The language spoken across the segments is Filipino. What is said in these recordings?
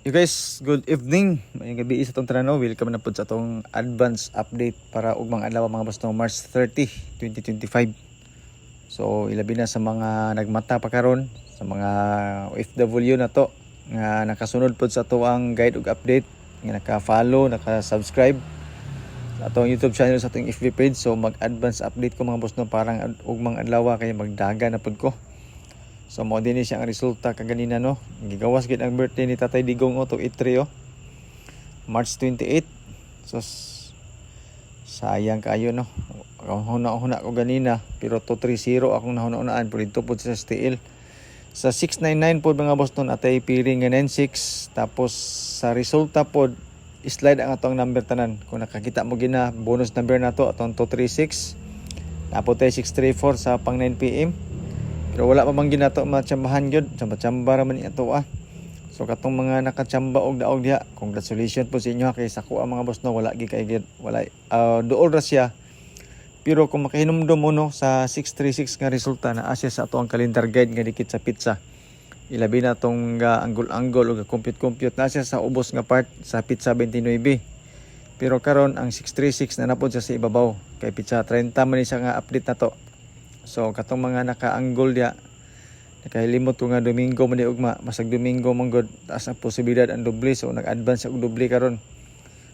You guys, good evening. May gabi sa itong tanano. Welcome na po sa itong advance update para ugmang adlaw mga boss no March 30, 2025. So ilabi na sa mga nagmata pa karon, sa mga OFW na to nga nakasunod po sa tuang guide ug update, nga naka-follow, naka-subscribe sa atong YouTube channel, sa atong FB page. So mag-advance update ko mga boss no parang ugmang adlaw kay magdaga na pud ko. So mo din siya ang resulta kaganina no. Gigawas gid ang birthday ni Tatay Digong to itri March 28. So sayang kayo no. Huna ko ganina pero 230 akong nahuna-unaan pero dito pud sa STL. Sa 699 pod mga boss nun atay piring nga 96, tapos sa resulta pod slide ang atong number tanan. Kung nakakita mo gina bonus number nato atong 236. Tapos tay 634 sa pang 9 PM. Pero wala pa man ginato matsambahan gyud, tsamba-tsamba ra man ato So katong mga nakatsamba og daog diha, congratulations po sa inyo kay sako ang mga boss no, wala gi kay gid, wala duol ra siya. Pero kung makahinumdum mo no sa 636 nga resulta na asya sa ato ang calendar guide nga dikit sa pizza. Ilabi na tong angle-angle ug compute na siya sa ubos nga part sa pizza 29. Pero karon ang 636 na napod siya sa ibabaw kay pizza 30 man siya nga update na to. So katong mga naka-angle dia nakahilimot ko nga Domingo man di ugma, masag Domingo man god taas ang posibilidad ang doble, so nag-advance og doble karon.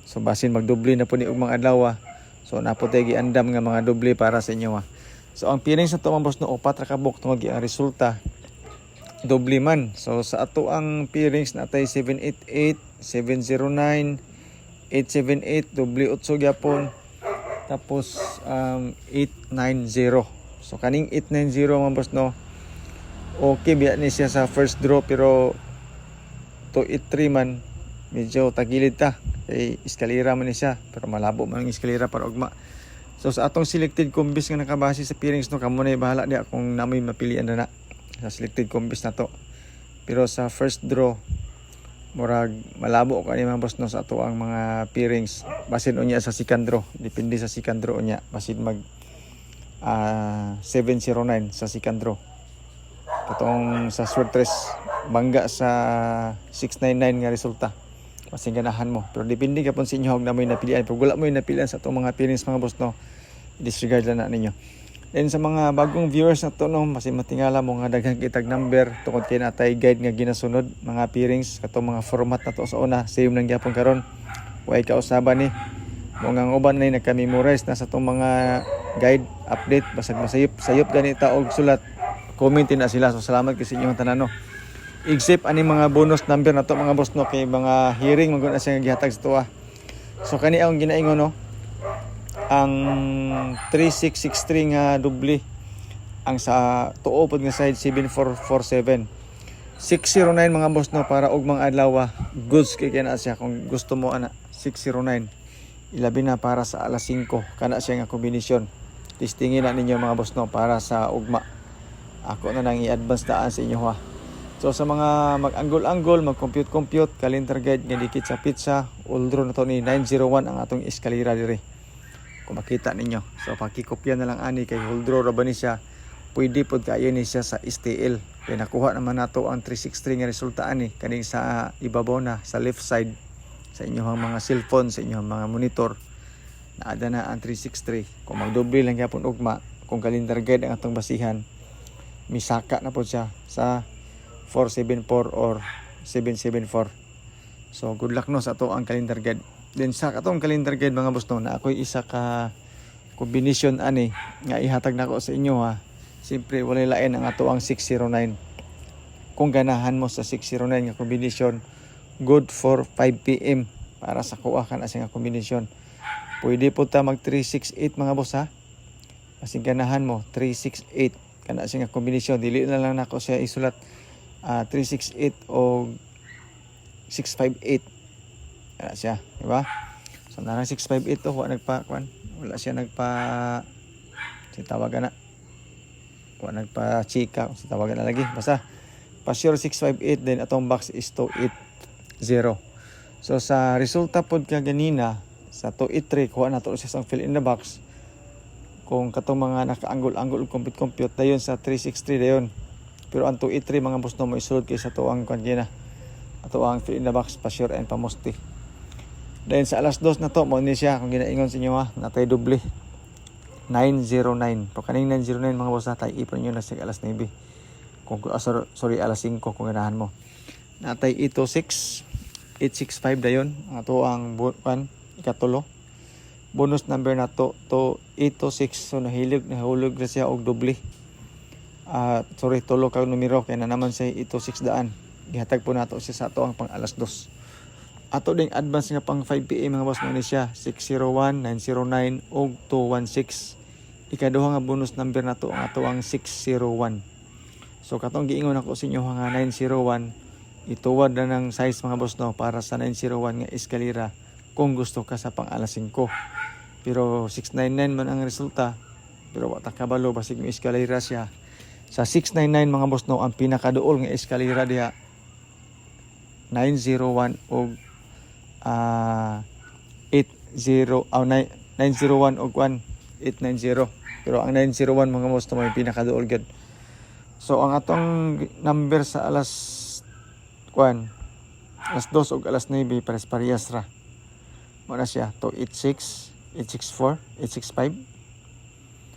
So basin magdoble na po ni ugmang adlaw. So napotay giandam nga mga doble para sa inyo. So ang piring sa to mga boss no upat ra ka buk tungod ang resulta doble man. So sa ato ang pairings natay 788, 709, 878 doble 8 gyapon. Tapos 890. So kaning 890 mga boss no, okay biya ni siya sa first draw, pero 283 man medyo tagilid ta kay eskalera man ni siya, pero malabo man ang eskalera para ugma. So sa atong selected combis nga nakabase sa pairings no, kamo na bahala diya kung namoy mapilian na sa selected combis na to. Pero sa first draw murag malabo kani mga boss no sa ato ang mga pairings basin unya sa second draw, depende sa second draw unya basin mag 709 sa second draw. Katong sa sword 3 bangga sa 699 nga resulta, masing ganahan mo, pero depende kapon sa inyo kung namoy napilian. Pag wala mo yung napilian sa itong mga pairings mga boss no, disregard lang na ninyo. Then sa mga bagong viewers na to no, mas matingala mo nga daghang kitag number tungod kay natay guide nga ginasunod mga pairings katong mga format na to sa una same nang gyapon karon. Way kausaban ni mga uban na nagka-memorize na sa itong mga guide update, basag masayop ganita og sulat, commentin na sila. So salamat kasi inyong tanan no. Except ani mga bonus number na to mga boss no, kay mga hearing maguna siya gihatag sa tuwa. So kani ang ginaingon no, ang 3663 nga doble ang sa tuo pod nga side 7447 609 mga boss no, para og mga adlaw goods kay kana siya kung gusto mo ana 609. Ilabi na para sa alas 5 kana siya nga kombinasyon. Testingin na ninyo mga boss no para sa ugma. Ako na nang i-advance daan sa inyo ha. So sa mga mag-angle-angle, mag-compute, calendar guide nga dikit sa pizza, uldro na to ni 901 ang atong eskalera dire. Kung makita ninyo. So pakikopya na lang ani kay uldro ra ba ni siya. Pwede pod kayo ni siya sa STL. Kaya nakuha naman nato ang 363 nga resulta ani kaning sa ibabaw na sa left side sa inyong mga cellphone, sa inyong mga monitor. Naada na ang 363. Kung magdoble lang yapon ugma, kung calendar guide ang atong basihan, misaka na po siya sa 474 or 774. So good luck no sa ato ang calendar guide. Then sa atong calendar guide mga boss no, na ako'y isa ka combination ani nga ihatag nako sa inyo ha. Siyempre walay lain ang ato ang 609. Kung ganahan mo sa 609 nga combination, good for 5 PM para sa kuha ka na siya nga kombinasyon. Pwede po ta mag 368 mga boss ha. Kasi ganahan mo 368 kana siya nga kombinasyon. Dili na lang nako siya isulat 368 o 658 kana siya, di ba? So narang 658 to wala siya nagpa si tawagan na. Wala nagpa chika si tawagan na lagi. Basta pa sure 658 then atong box is 280. So sa resulta pod kaganina sa 283 kuha na to siya sang fill in the box. Kung katong mga naka-angle compute dayon sa 363 dayon. Pero ang 283 mga boss no mo isulod kay sa to ang kanina ato ang fill in the box pa sure and pamusti. Then sa alas 2 na to mo ni siya kung ginaingon sa inyo natay doble 909. Pero kaning 909 mga boss natay ipon nyo na sa alas 9. Kung sorry alas 5 kung ganahan mo. Natay 806 865 dayon ato ang ikatulo. Bonus number na to 806, so nahulog na siya og doble. Sorry, tulo ka numero kaya na naman siya 806 daan. Gihatag po nato siya sa ato ang pang alas 2. Ato ding advance nga pang 5 PM mga boss mo ni siya 601, 909 og 216. Ikaduha nga bonus number na to ang ato ang 601. So katong giingon ako sa inyo nga 901 ituwad na ng size mga boss no para sa 901 nga eskalera kung gusto ka sa pang alas 5. Pero 699 man ang resulta. Pero wata kabalo basig mo eskalera siya. Sa 699 mga boss no ang pinakaduol nga eskalera diha 901 og 901 og 890. Pero ang 901 mga boss no may pinakaduol gid. So ang atong number sa alas 2 og alas 9 parehas ra. Muna siya 286 864, 865.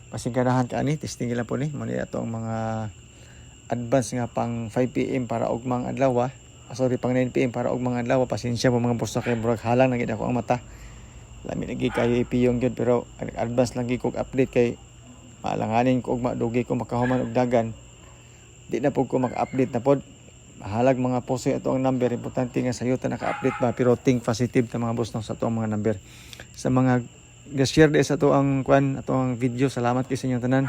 Pasingkadahan ka ani, testing lang po ni. Muna ito ang mga advance nga pang 5 PM para ugmang adlaw. Pang 9 PM para ugmang adlaw. Pasensya po mga boss kay murag halang na gid ako ang mata. Lami lagi kayo ipiyong gyud pero advance lang gid kog update kay maalanganin ko ugma dugi ko makahuman og dagan. Di na po ko maka-update na pod. Halag mga poso ito ang number. Importante nga sa iyo ta naka-update ba pero think positive ta mga boss no, sa ito ang mga number. Sa mga ga-share din sa ito ang video. Salamat kayo sa inyong tanan.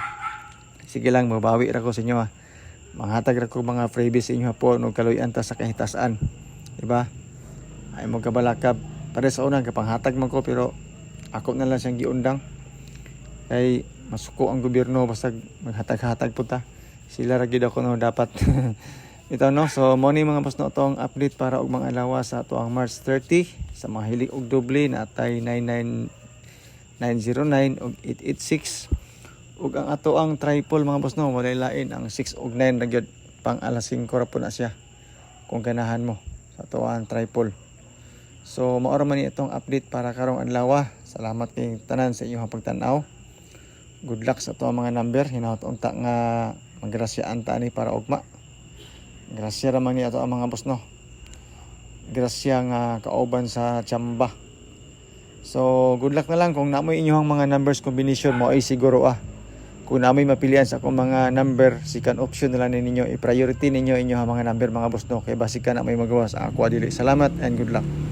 Sige lang, mabawi ra ko sa inyo manghatag ra ko mga freebies sa inyo po no kaluyan ta sa kahitasan. Diba? Ay mo kabalakab. Para sa unang kapanghatag man ko pero ako na lang siyang giundang. Kay masuko ang gobyerno basta maghatag-hatag po ta. Sila ra gid ako no dapat. Ito no, so mo ni mga boss no tong update para og mga alawa sa ato ang March 30 sa mga hilig og doble na atay 909 og 886 ug ang ato ang triple mga boss no walay lain ang 6 og 9 ra gyud pang alas 5 ra po na siya kung ganahan mo sa ato ang triple. So mao ra man ni itong update para karong adlaw. Salamat kay tanan sa inyong pagtan-aw. Good luck sa ato mga number. Hinaut unta nga magrasyaan ta ani para ugma. Grasya raman ni ato ang mga boss no. Grasya nga kauban sa tsamba. So good luck na lang kung namoy inyong mga numbers combination mo ay siguro kung namoy mapilian sa akong mga number second option na lang ninyo i-priority ninyo inyong mga number mga boss no kay basic ka na may magawa sa ako dili. Salamat and good luck.